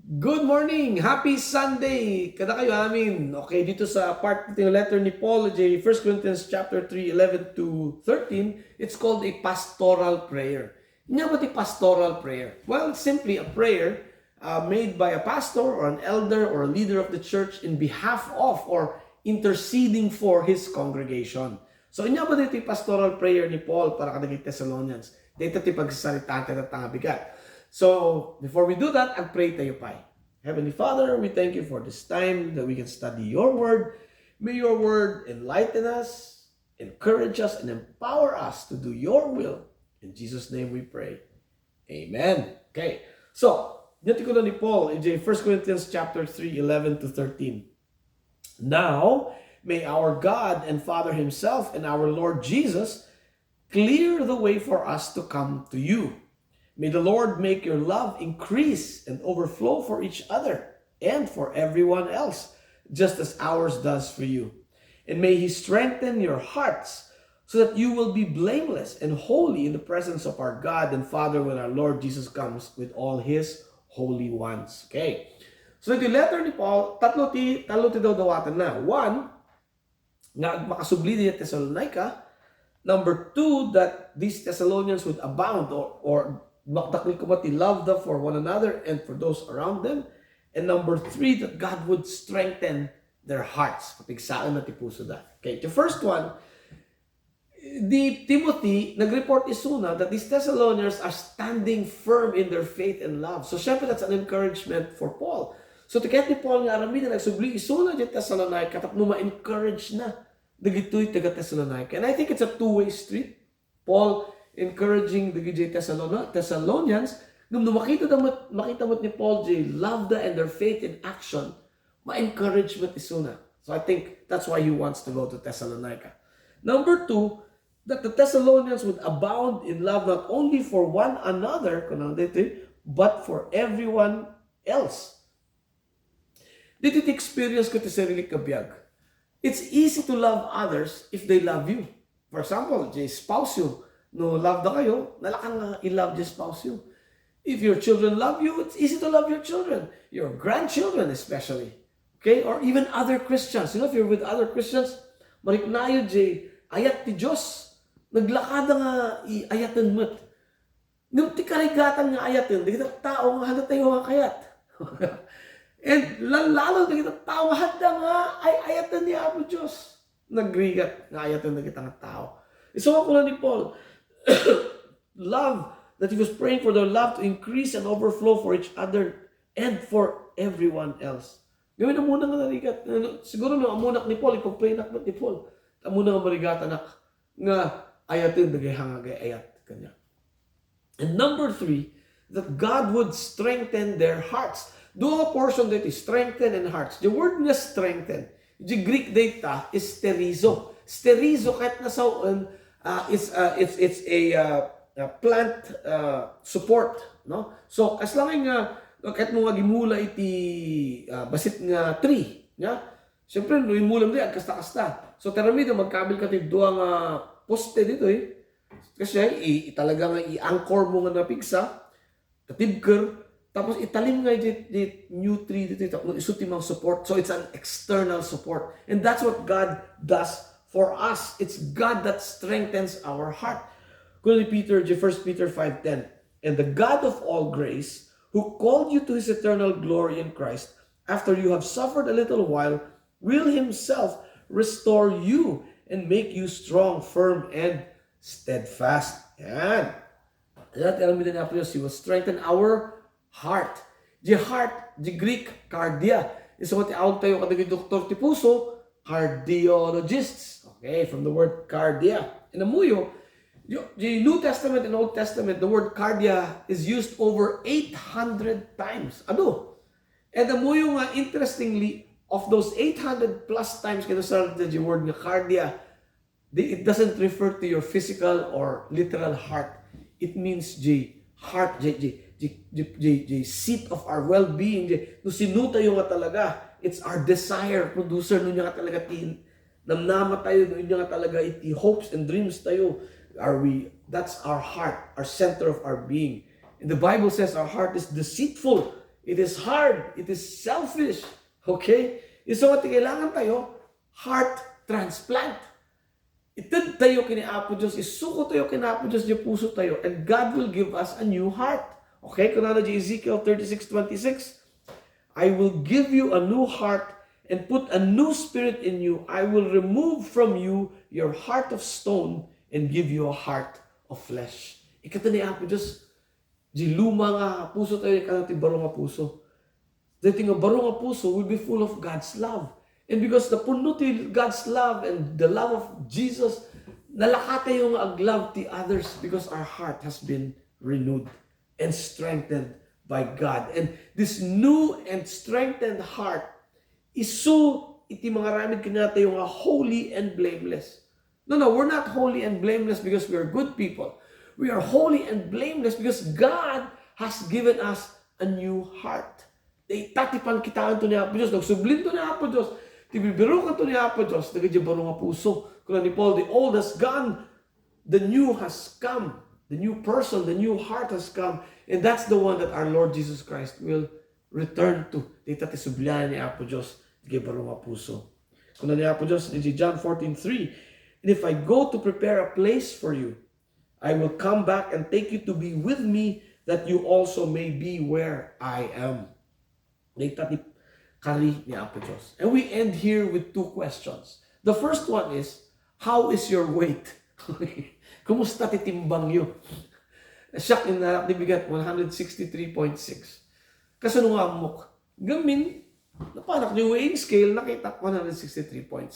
Good morning! Happy Sunday! Kada kayo amin. Okay, dito sa part ng letter ni Paul, 1 Corinthians chapter 3, 11 to 13, it's called a pastoral prayer. Nga ba di pastoral prayer? Well, it's simply a prayer made by a pastor or an elder or a leader of the church in behalf of or interceding for his congregation. So, nga ba dito yung pastoral prayer ni Paul para kadagig Thessalonians? Dito ito pagsasalitaan tayo ng bigat. So, before we do that, pray tayo pa. Heavenly Father, we thank you for this time that we can study your word. May your word enlighten us, encourage us, and empower us to do your will. In Jesus' name we pray. Amen. Okay. So, dito ko na ni Paul in 1 Corinthians chapter 3, 11 to 13. Now, may our God and Father himself and our Lord Jesus clear the way for us to come to you. May the Lord make your love increase and overflow for each other and for everyone else, just as ours does for you. And may He strengthen your hearts so that you will be blameless and holy in the presence of our God and Father when our Lord Jesus comes with all His holy ones. Okay. So, yung letter ni Paul, tatlo ti daw dawatan na. One, nga makasubli din Thessalonica. Number two, that these Thessalonians would abound or makdakil ko mati love them for one another and for those around them. And number three, that God would strengthen their hearts. Papigsaan na tipuso da. Okay, the first one, Timothy, nag-report isuna that these Thessalonians are standing firm in their faith and love. So, syempre, that's an encouragement for Paul. So, tiket ni Paul nga aramin na nagsubli isuna di Thessalonica, tapno ma-encourage na dagitoy taga Thessalonica. And I think it's a two-way street. Paul encouraging the Thessalonians, nung makita mo ni Paul love and their faith in action, ma-encouragement isuna. So I think that's why he wants to go to Thessalonica. Number two, that the Thessalonians would abound in love not only for one another, but for everyone else. Dito experience ko ito sarili kabiyag. It's easy to love others if they love you. For example, spouse you, no love na kayo, nalakan nga i-love your spouse you. If your children love you, it's easy to love your children. Your grandchildren especially. Okay? Or even other Christians. You know, if you're with other Christians, mariknayo ayat ti Diyos. Naglakada nga ayatan mo't. Nung ti karigatan nga ayatan, di kita tao nga halat tayo nga kayat. And lalo na kita tao hada nga ay ayatan ni Apo Diyos. Nagrigat nga ayatan na kita nga tao. So ako na ni Paul, love, that he was praying for their love to increase and overflow for each other and for everyone else. Gawin na muna nga narigat. Siguro na amunak ni Paul, ipag-pray na ni Paul. Amuna nga marigata nga ayatin, nagay hangagay ayat. Kanya. And number three, that God would strengthen their hearts. Do a portion that is strengthen and hearts. The word nga strengthen, the Greek data is sterizo. Sterizo kahit nasaon, it's a plant support, no? So as lang nga kahit mo magimula iti basit nga tree, nya. Siyempre no imulam di kasta-kasta. So termi do magkabil ka ti duwa nga poste dito Kasi talaga nga i-anchor mo nga napigsa, katibker, tapos italim nga di new tree dito isuti mang support. So it's an external support. And that's what God does for us. It's God that strengthens our heart. Peter, 1 Peter 5:10. And the God of all grace, who called you to His eternal glory in Christ, after you have suffered a little while, will Himself restore you and make you strong, firm, and steadfast. Yan. He will strengthen our heart. The heart, the Greek, cardia. Is what awag tayo kadagay doktor ti puso, cardiologists. Okay, from the word cardia. In amuyo, the New Testament and Old Testament, the word cardia is used over 800 times. Ano? And amuyo nga, interestingly, of those 800 plus times kinasal the word nga cardia, it doesn't refer to your physical or literal heart. It means the heart, the seat of our well-being. No sinuta yung nga talaga. It's our desire, producer nun nga talaga namnama tayo, nun nga talaga iti hopes and dreams tayo. That's our heart, our center of our being. And the Bible says our heart is deceitful It is hard. It is selfish. Okay? So nga kailangan tayo, heart transplant. Itad tayo kini Apo Diyos, isuko tayo kini Apo Diyos, di puso tayo, and God will give us a new heart. Okay? Kung ano di Ezekiel 36:26, I will give you a new heart and put a new spirit in you. I will remove from you your heart of stone and give you a heart of flesh. Ikata ni Apo Diyos, di luma nga puso tayo, ikata ti baro nga puso. Dito nga baro nga puso will be full of God's love. And because the puno ti God's love and the love of Jesus, nalakata yung aglove ti others because our heart has been renewed and strengthened by God. And this new and strengthened heart isu iti mga ramid kinata yung holy and blameless. No, we're not holy and blameless because we are good people. We are holy and blameless because God has given us a new heart. Tatipan kitaan to ni Apo Diyos, nagsublin to ni Apo Diyos, tibibiro ka to ni Apo Diyos, nagajibaro nga puso. Kung ni Paul, the old has gone, the new has come. The new person, the new heart has come. And that's the one that our Lord Jesus Christ will return to. Dita ti sublihan ni Apo Diyos, nagajibaro nga puso. Kung ni Apo Diyos, in John 14:3, and if I go to prepare a place for you, I will come back and take you to be with me, that you also may be where I am. Dita ti kari ni Apo Diyos. And we end here with two questions. The first one is, how is your weight? Kumusta titimbang yun? Siyak in na bigat 163.6. Kasunong amok. Gamin, napanak yung weighing scale, nakita 163.6.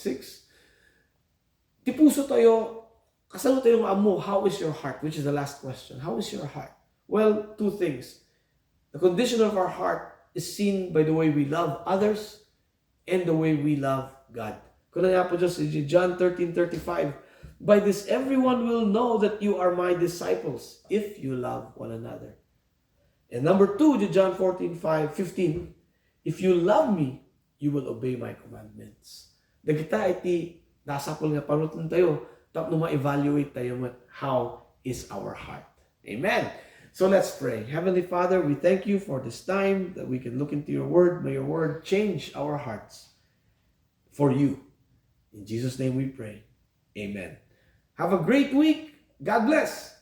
Tipuso tayo, kasano tayo ng amo, how is your heart? Which is the last question. How is your heart? Well, two things. The condition of our heart is seen by the way we love others and the way we love God. Kung na po Diyos, John 13:35, by this everyone will know that you are my disciples if you love one another. And number two, John 14:15, if you love me, you will obey my commandments. Dagita iti nasapol nga panutan tayo, tapos ma-evaluate tayo how is our heart. Amen. So let's pray. Heavenly Father, we thank you for this time that we can look into your word. May your word change our hearts for you. In Jesus' name we pray. Amen. Have a great week. God bless.